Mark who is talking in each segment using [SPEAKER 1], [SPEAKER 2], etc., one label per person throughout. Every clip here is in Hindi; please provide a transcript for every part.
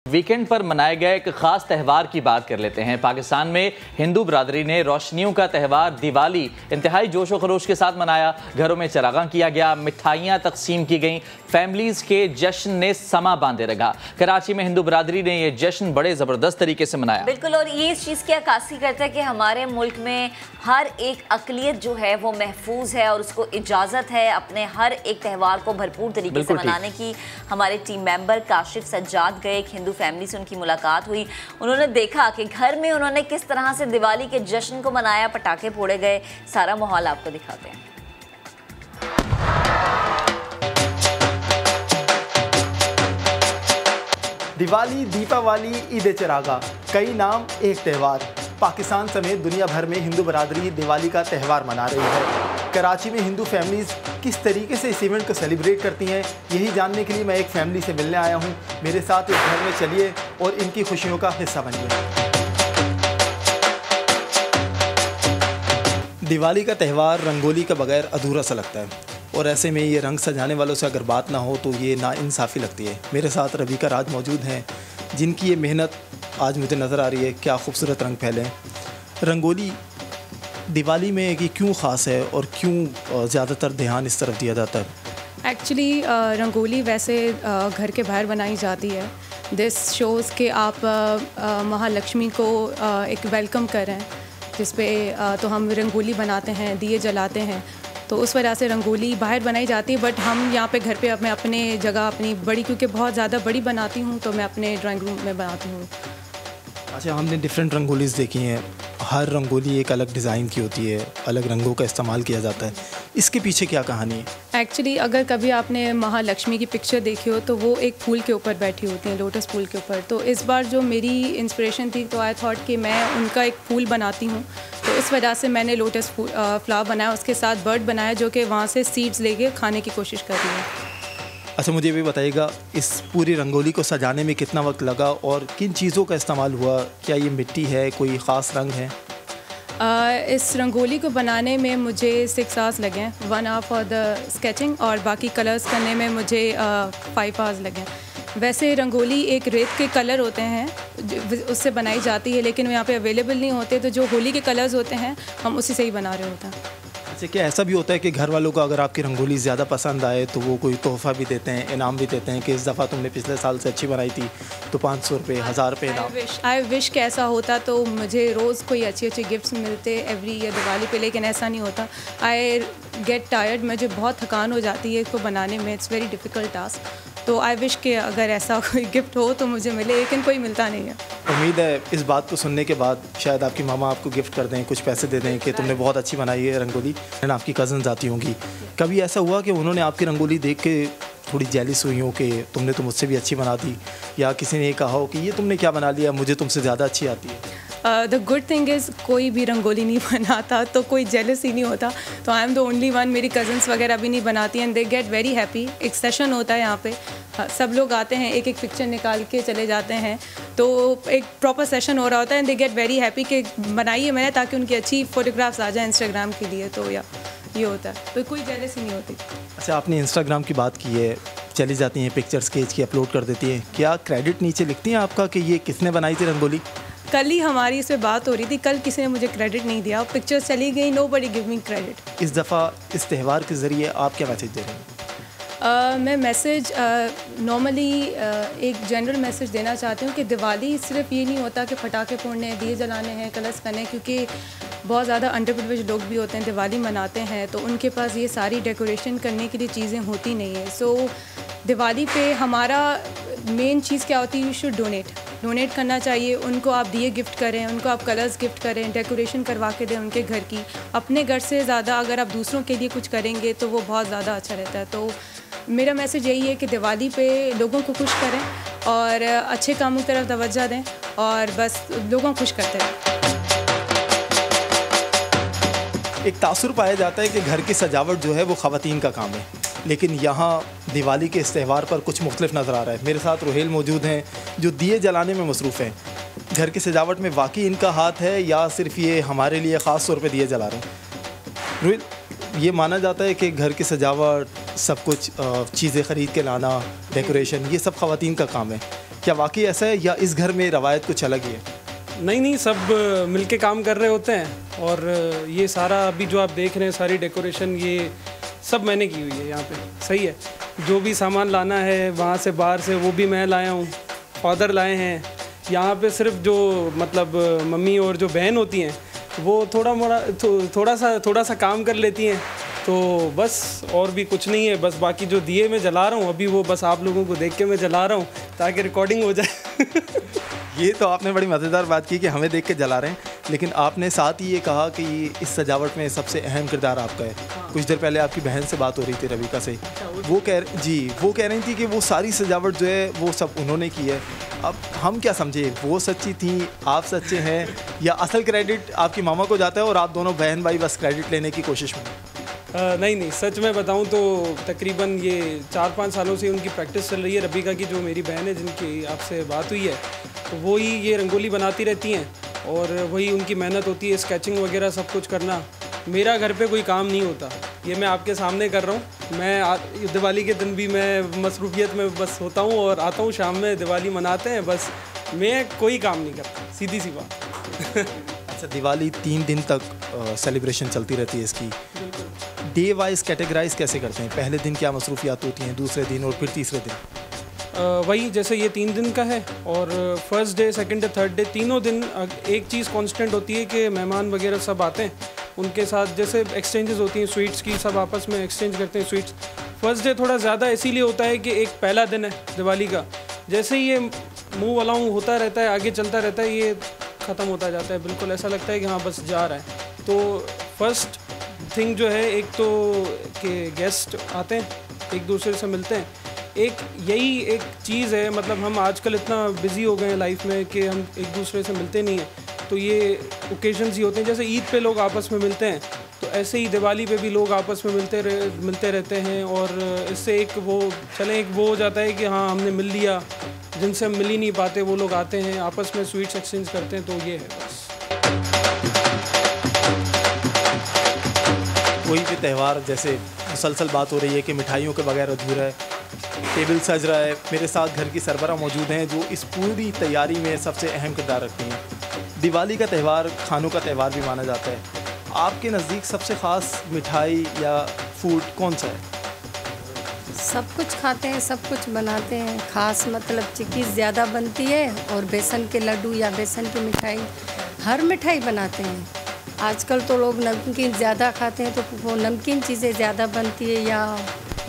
[SPEAKER 1] वीकेंड पर मनाए गए एक खास त्यौहार की बात कर लेते हैं। पाकिस्तान में हिंदू बरादरी ने रोशनियों का त्यौहार दिवाली इंतहाई जोशो खरोश के साथ मनाया। घरों में चरागां किया गया, मिठाइयां तकसीम की गईं, फैमिलीज के जश्न ने समा बांधे रखा। कराची में हिंदू बरादरी ने यह जश्न बड़े ज़बरदस्त तरीके से मनाया।
[SPEAKER 2] बिल्कुल, और ये इस चीज़ की अक्कासी करता है कि हमारे मुल्क में हर एक अकलियत जो है वो महफूज है और उसको इजाज़त है अपने हर एक त्यौहार को भरपूर तरीके से मनाने की। हमारे टीम मेंबर काशिफ सज्जाद गए, एक हिंदू फैमिली से उनकी मुलाकात हुई। उन्होंने देखा कि घर में उन्होंने किस तरह से दिवाली के जश्न को मनाया, पटाखे फोड़े गए। सारा माहौल आपको दिखाते हैं।
[SPEAKER 3] दिवाली, दीपावली, ईद चिरागा, कई नाम एक त्यौहार। पाकिस्तान समेत दुनिया भर में हिंदू बरादरी दिवाली का त्यौहार मना रही है। कराची में हिंदू फैमिलीज़ किस तरीके से इस इवेंट को सेलिब्रेट करती हैं, यही जानने के लिए मैं एक फैमिली से मिलने आया हूं। मेरे साथ इस घर में चलिए और इनकी खुशियों का हिस्सा बनिए। दिवाली का त्यौहार रंगोली के बगैर अधूरा सा लगता है, और ऐसे में ये रंग सजाने वालों से अगर बात ना हो तो ये नाइंसाफ़ी लगती है। मेरे साथ रबीका राज मौजूद हैं, जिनकी ये मेहनत आज मुझे नज़र आ रही है। क्या खूबसूरत रंग फैले हैं। रंगोली दिवाली में ये क्यों ख़ास है और क्यों ज़्यादातर ध्यान इस तरफ दिया जाता है?
[SPEAKER 4] एक्चुअली रंगोली वैसे घर के बाहर बनाई जाती है। दिस शोज़ कि आप महालक्ष्मी को एक वेलकम करें, जिस पे तो हम रंगोली बनाते हैं, दिए जलाते हैं, तो उस वजह से रंगोली बाहर बनाई जाती है। बट हम यहाँ पे घर पे मैं अपने जगह अपनी बड़ी, क्योंकि बहुत ज़्यादा बड़ी बनाती हूँ, तो मैं अपने ड्राइंग रूम में बनाती हूँ।
[SPEAKER 3] अच्छा, हमने डिफरेंट रंगोलीज़ देखी हैं। हर रंगोली एक अलग डिज़ाइन की होती है, अलग रंगों का इस्तेमाल किया जाता है। इसके पीछे क्या कहानी है?
[SPEAKER 4] एक्चुअली अगर कभी आपने महालक्ष्मी की पिक्चर देखी हो तो वो एक फूल के ऊपर बैठी होती हैं, लोटस फूल के ऊपर। तो इस बार जो मेरी इंस्पिरेशन थी, तो आई थॉट कि मैं उनका एक फूल बनाती हूँ, तो इस वजह से मैंने लोटस फ्लावर बनाया। उसके साथ बर्ड बनाया जो कि वहाँ से सीड्स लेके खाने की कोशिश कर रही है।
[SPEAKER 3] अच्छा, मुझे भी बताइएगा, इस पूरी रंगोली को सजाने में कितना वक्त लगा और किन चीज़ों का इस्तेमाल हुआ? क्या ये मिट्टी है, कोई ख़ास रंग है?
[SPEAKER 4] इस रंगोली को बनाने में मुझे 6 आवर्स लगे हैं, 1 आवर फॉर द स्केचिंग, और बाकी कलर्स करने में मुझे 5 आवर्स लगे हैं। वैसे रंगोली एक रेत के कलर होते हैं, उससे बनाई जाती है, लेकिन वो यहाँ पे अवेलेबल नहीं होते, तो जो होली के कलर्स होते हैं हम उसी से ही बना रहे होते हैं।
[SPEAKER 3] अच्छा, क्या ऐसा भी होता है कि घर वालों को अगर आपकी रंगोली ज़्यादा पसंद आए तो वो कोई तोहफ़ा भी देते हैं, इनाम भी देते हैं कि इस दफ़ा तुमने पिछले साल से अच्छी बनाई थी तो 500 रुपये, 1000 रुपये इनाम?
[SPEAKER 4] आई विश कि ऐसा होता तो मुझे रोज़ कोई अच्छे गिफ्ट्स मिलते एवरी ईयर दिवाली पे, लेकिन ऐसा नहीं होता। आई गेट टायर्ड, मुझे बहुत थकान हो जाती है इसको बनाने में। It's very difficult task. तो आई विश कि अगर ऐसा कोई गिफ्ट हो तो मुझे मिले, लेकिन कोई मिलता नहीं है।
[SPEAKER 3] उम्मीद है इस बात को सुनने के बाद शायद आपकी मामा आपको गिफ्ट कर दें, कुछ पैसे दे दें कि तुमने बहुत अच्छी बनाई है रंगोली। एंड आपकी कज़न्स आती होंगी, कभी ऐसा हुआ कि उन्होंने आपकी रंगोली देख के थोड़ी जेलिस हुई हो कि तुमने तो मुझसे भी अच्छी बना दी, या किसी ने ये कहा हो कि ये तुमने क्या बना लिया, मुझे तुमसे ज़्यादा अच्छी आती है?
[SPEAKER 4] द गुड थिंग इज़ कोई भी रंगोली नहीं बनाता तो कोई जेलस ही नहीं होता। तो I am the only one. मेरी कज़न्स वगैरह भी नहीं बनाती, and they get very happy. एक सेशन होता है यहाँ पे, सब लोग आते हैं, एक एक पिक्चर निकाल के चले जाते हैं, तो एक प्रॉपर सेशन हो रहा होता है, and they get very happy कि बनाई है मैंने ताकि उनकी अच्छी फ़ोटोग्राफ्स आ जाए इंस्टाग्राम के लिए। तो या ये होता है, तो कोई जेलस ही नहीं होती।
[SPEAKER 3] अच्छा, आपने इंस्टाग्राम की बात की है, चली जाती हैं पिक्चर स्केच की अपलोड कर देती हैं, क्या क्रेडिट नीचे लिखती हैं आपका कि ये किसने बनाई थी रंगोली?
[SPEAKER 4] कल ही हमारी इस पर बात हो रही थी, कल किसी ने मुझे क्रेडिट नहीं दिया, पिक्चर चली गई, नोबडी गिव मी क्रेडिट।
[SPEAKER 3] इस दफ़ा इस त्यौहार के ज़रिए आप क्या मैसेज दे रहे हैं?
[SPEAKER 4] मैं मैसेज नॉर्मली एक जनरल मैसेज देना चाहती हूँ कि दिवाली सिर्फ ये नहीं होता कि पटाखे फोड़ने, दिए जलाने हैं, कलर्स करने, क्योंकि बहुत ज़्यादा अंडर प्रिविलेज्ड लोग भी होते हैं, दिवाली मनाते हैं, तो उनके पास ये सारी डेकोरेशन करने के लिए चीज़ें होती नहीं है। सो दिवाली पे हमारा मेन चीज़ क्या होती है? यू शुड डोनेट करना चाहिए। उनको आप दिए गिफ्ट करें, उनको आप कलर्स गिफ्ट करें, डेकोरेशन करवा के दें उनके घर की। अपने घर से ज़्यादा अगर आप दूसरों के लिए कुछ करेंगे तो वो बहुत ज़्यादा अच्छा रहता है। तो मेरा मैसेज यही है कि दिवाली पे लोगों को खुश करें और अच्छे कामों की तरफ तवज्जो दें, और बस लोगों को खुश करते रहें।
[SPEAKER 3] एक तासुर पाया जाता है कि घर की सजावट जो है वो ख़वातीन का काम है, लेकिन यहाँ दिवाली के इस त्यौहार पर कुछ मुख्तलिफ नज़र आ रहा है। मेरे साथ रोहेल मौजूद हैं जो दिए जलाने में मसरूफ़ हैं। घर की सजावट में वाकई इनका हाथ है या सिर्फ ये हमारे लिए ख़ास तौर पे दिए जला रहे हैं? रोहेल, ये माना जाता है कि घर की सजावट, सब कुछ चीज़ें ख़रीद के लाना, डेकोरेशन, ये सब ख़वातीन का काम है, क्या वाकई ऐसा है या इस घर में रवायत कुछ अलग ही है?
[SPEAKER 5] नहीं, सब मिलके काम कर रहे होते हैं। और ये सारा अभी जो आप देख रहे हैं, सारी डेकोरेशन ये सब मैंने की हुई है यहाँ पे। सही है, जो भी सामान लाना है वहाँ से बाहर से वो भी मैं लाया हूँ, फादर लाए हैं। यहाँ पे सिर्फ जो मतलब मम्मी और जो बहन होती हैं वो थोड़ा सा काम कर लेती हैं, तो बस और भी कुछ नहीं है। बस बाकी जो दिए मैं जला रहा हूँ अभी, वो बस आप लोगों को देख के मैं जला रहा हूँ ताकि रिकॉर्डिंग हो जाए।
[SPEAKER 3] ये तो आपने बड़ी मज़ेदार बात की कि हमें देख के जला रहे हैं, लेकिन आपने साथ ही ये कहा कि इस सजावट में सबसे अहम किरदार आपका है। कुछ देर पहले आपकी बहन से बात हो रही थी रविका से, वो कह रही थी कि वो सारी सजावट जो है वो सब उन्होंने की है। अब हम क्या समझे, वो सच्ची थी, आप सच्चे हैं, या असल क्रेडिट आपकी मामा को जाता है और आप दोनों बहन भाई बस क्रेडिट लेने की कोशिश में?
[SPEAKER 5] नहीं, सच में बताऊं तो तकरीबन ये 4-5 सालों से उनकी प्रैक्टिस चल रही है। रबिका की जो मेरी बहन है, जिनकी आपसे बात हुई है, तो वो ही ये रंगोली बनाती रहती हैं और वही उनकी मेहनत होती है, स्केचिंग वगैरह सब कुछ करना। मेरा घर पे कोई काम नहीं होता, ये मैं आपके सामने कर रहा हूँ। मैं दिवाली के दिन भी मैं मसरूफियत में बस होता हूँ और आता हूँ शाम में, दिवाली मनाते हैं, बस मैं कोई काम नहीं करता, सीधी सी बात।
[SPEAKER 3] अच्छा, दिवाली 3 दिन तक सेलिब्रेशन चलती रहती है इसकी। डे वाइज कैटेगराइज कैसे करते हैं? पहले दिन क्या मसरूफियात होती हैं, दूसरे दिन और फिर तीसरे दिन?
[SPEAKER 5] वही जैसे ये 3 दिन का है और first day, second day, third day, तीनों दिन एक चीज़ कांस्टेंट होती है कि मेहमान वगैरह सब आते हैं, उनके साथ जैसे एक्सचेंजेस होती हैं स्वीट्स की, सब आपस में एक्सचेंज करते हैं स्वीट्स। फर्स्ट डे थोड़ा ज़्यादा इसीलिए होता है कि एक पहला दिन है दिवाली का, जैसे ही ये मूव अलाउंग होता रहता है, आगे चलता रहता है, ये ख़त्म होता जाता है, बिल्कुल ऐसा लगता है कि हाँ बस जा रहा है। तो फर्स्ट थिंग जो है, एक तो कि गेस्ट आते हैं, एक दूसरे से मिलते हैं, एक यही एक चीज़ है। मतलब हम आजकल इतना बिज़ी हो गए हैं लाइफ में कि हम एक दूसरे से मिलते नहीं हैं, तो ये ओकेजन्स ही होते हैं। जैसे ईद पे लोग आपस में मिलते हैं, तो ऐसे ही दिवाली पे भी लोग आपस में मिलते रहते हैं और इससे एक वो हो जाता है कि हाँ हमने मिल लिया। जिनसे हम मिल ही नहीं पाते वो लोग आते हैं, आपस में स्वीट्स एक्सचेंज करते हैं, तो ये है बस।
[SPEAKER 3] कोई भी त्यौहार जैसे मुसलसल बात हो रही है कि मिठाइयों के बगैर अधूरा है, टेबल सज रहा है। मेरे साथ घर की सरबराह मौजूद हैं जो इस पूरी तैयारी में सबसे अहम किरदार रखती हैं। दिवाली का त्यौहार खानों का त्यौहार भी माना जाता है। आपके नज़दीक सबसे ख़ास मिठाई या फूड कौन सा है?
[SPEAKER 6] सब कुछ खाते हैं, सब कुछ बनाते हैं। ख़ास मतलब चिक्की ज़्यादा बनती है और बेसन के लड्डू या बेसन की मिठाई, हर मिठाई बनाते हैं। आजकल तो लोग नमकीन ज़्यादा खाते हैं, तो वो नमकीन चीज़ें ज़्यादा बनती है या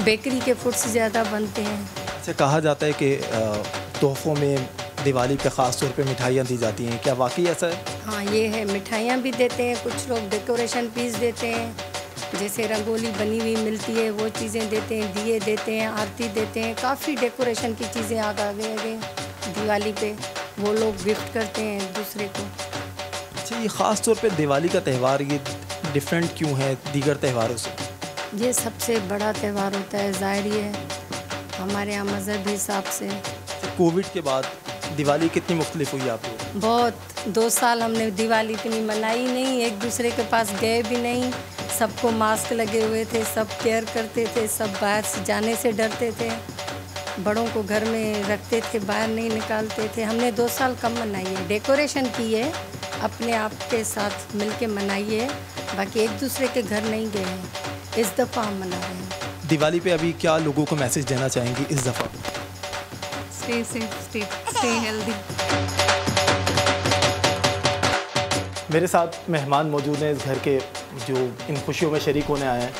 [SPEAKER 6] बेकरी के फूड्स ज़्यादा बनते हैं।
[SPEAKER 3] अच्छा, कहा जाता है कि तोहफ़ों में दिवाली पे ख़ास तौर पे मिठाइयाँ दी जाती हैं, क्या वाकई ऐसा है?
[SPEAKER 6] हाँ, ये है, मिठाइयाँ भी देते हैं, कुछ लोग डेकोरेशन पीस देते हैं, जैसे रंगोली बनी हुई मिलती है वो चीज़ें देते हैं, दिए देते हैं, आरती देते हैं, काफ़ी डेकोरेशन की चीज़ें आ गए दिवाली पे, वो लोग गिफ्ट करते हैं एक दूसरे को।
[SPEAKER 3] अच्छा, ये ख़ास तौर पे दिवाली का त्यौहार ये डिफरेंट क्यों है दीगर त्योहारों से?
[SPEAKER 6] ये सबसे बड़ा त्यौहार होता है, ज़ाहिर ही है हमारे यहाँ मज़हबी हिसाब से।
[SPEAKER 3] कोविड के बाद दिवाली कितनी मुख्तलिफ हुई आपको?
[SPEAKER 6] बहुत, 2 साल हमने दिवाली इतनी मनाई नहीं, एक दूसरे के पास गए भी नहीं, सबको मास्क लगे हुए थे, सब केयर करते थे, सब बाहर से जाने से डरते थे, बड़ों को घर में रखते थे, बाहर नहीं निकालते थे। हमने 2 साल कम मनाई है, डेकोरेशन की है, अपने आप के साथ मिल के मनाई है, बाकी एक दूसरे के घर नहीं गए हैं। इस दफ़ा हम मना रहे हैं।
[SPEAKER 3] दिवाली पे अभी क्या लोगों को मैसेज देना चाहेंगी इस दफ़ा?
[SPEAKER 4] Stay safe, stay healthy.
[SPEAKER 3] मेरे साथ मेहमान मौजूद हैं इस घर के जो इन खुशियों में शरीक होने आए हैं,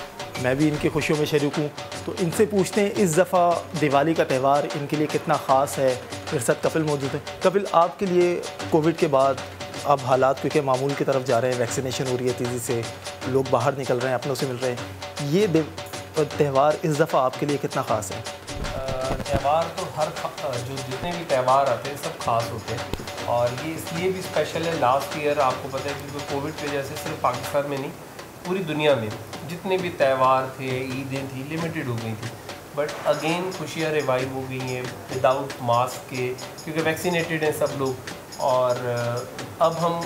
[SPEAKER 3] मैं भी इनकी खुशियों में शरीक हूँ, तो इनसे पूछते हैं इस दफ़ा दिवाली का त्यौहार इनके लिए कितना ख़ास है। मेरे साथ कपिल मौजूद है। कपिल, आपके लिए कोविड के बाद अब हालात क्योंकि मामूल की तरफ जा रहे हैं, वैक्सीनेशन हो रही है तेज़ी से, लोग बाहर निकल रहे हैं, अपनों से मिल रहे हैं, ये त्यौहार इस दफ़ा आपके लिए कितना ख़ास है?
[SPEAKER 7] त्यौहार तो जो जितने भी त्यौहार आते हैं सब खास होते हैं और ये इसलिए भी स्पेशल है। लास्ट ईयर आपको पता है क्योंकि कोविड की वजह से सिर्फ पाकिस्तान में नहीं पूरी दुनिया में जितने भी त्यौहार थे, ईदें थी, लिमिटेड हो गई थी, बट अगेन खुशियाँ रिवाइव हो गई हैं विदाउट मास्क के, क्योंकि वैक्सीनेटेड हैं सब लोग और अब हम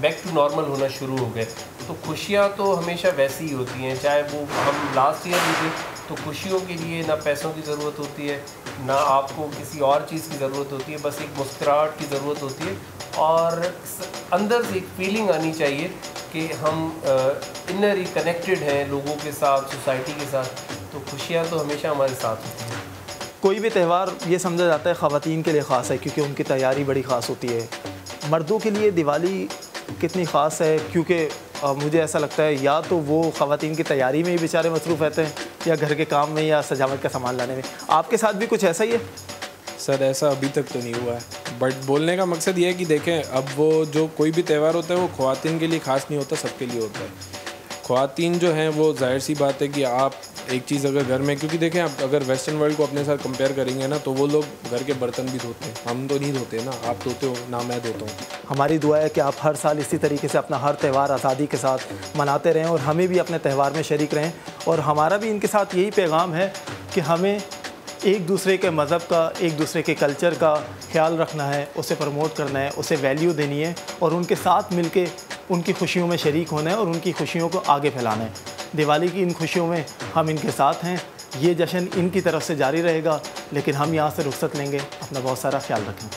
[SPEAKER 7] बैक टू नॉर्मल होना शुरू हो गए। तो खुशियाँ तो हमेशा वैसी ही होती हैं, चाहे वो हम लास्ट ईयर भी थे तो खुशियों के लिए ना पैसों की ज़रूरत होती है, ना आपको किसी और चीज़ की ज़रूरत होती है, बस एक मुस्कुराहट की ज़रूरत होती है और अंदर से एक फीलिंग आनी चाहिए कि हम इनरली कनेक्टेड हैं लोगों के साथ, सोसाइटी के साथ। तो खुशियाँ तो हमेशा हमारे साथ होती हैं।
[SPEAKER 3] कोई भी त्यौहार ये समझा जाता है ख़वातीन के लिए ख़ास है क्योंकि उनकी तैयारी बड़ी ख़ास होती है। मर्दों के लिए दिवाली कितनी ख़ास है, क्योंकि मुझे ऐसा लगता है या तो वो ख़वातीन की तैयारी में ही बेचारे मसरूफ़ रहते हैं या घर के काम में या सजावट का सामान लाने में। आपके साथ भी कुछ ऐसा ही है?
[SPEAKER 5] सर ऐसा अभी तक तो नहीं हुआ है, बट बोलने का मकसद ये है कि देखें, अब वो जो कोई भी त्यौहार होता है वो ख़वातीन के लिए ख़ास नहीं होता, सबके लिए होता है। ख़वातीन जो हैं वो जाहिर सी बात है कि आप एक चीज़ अगर घर में, क्योंकि देखें आप अगर वेस्टर्न वर्ल्ड को अपने साथ कंपेयर करेंगे ना तो वो लोग घर के बर्तन भी धोते हैं, हम तो नहीं धोते ना, आप धोते हो ना मैं धोता हूँ।
[SPEAKER 3] हमारी दुआ है कि आप हर साल इसी तरीके से अपना हर त्यौहार आज़ादी के साथ मनाते रहें और हमें भी अपने त्यौहार में शरीक रहें। और हमारा भी इनके साथ यही पैगाम है कि हमें एक दूसरे के मज़हब का, एक दूसरे के कल्चर का ख्याल रखना है, उसे प्रमोट करना है, उसे वैल्यू देनी है और उनके साथ मिलके उनकी खुशियों में शरीक होना है और उनकी खुशियों को आगे फैलाना है। दिवाली की इन खुशियों में हम इनके साथ हैं, ये जश्न इनकी तरफ से जारी रहेगा, लेकिन हम यहाँ से रुखसत लेंगे। अपना बहुत सारा ख्याल रखें।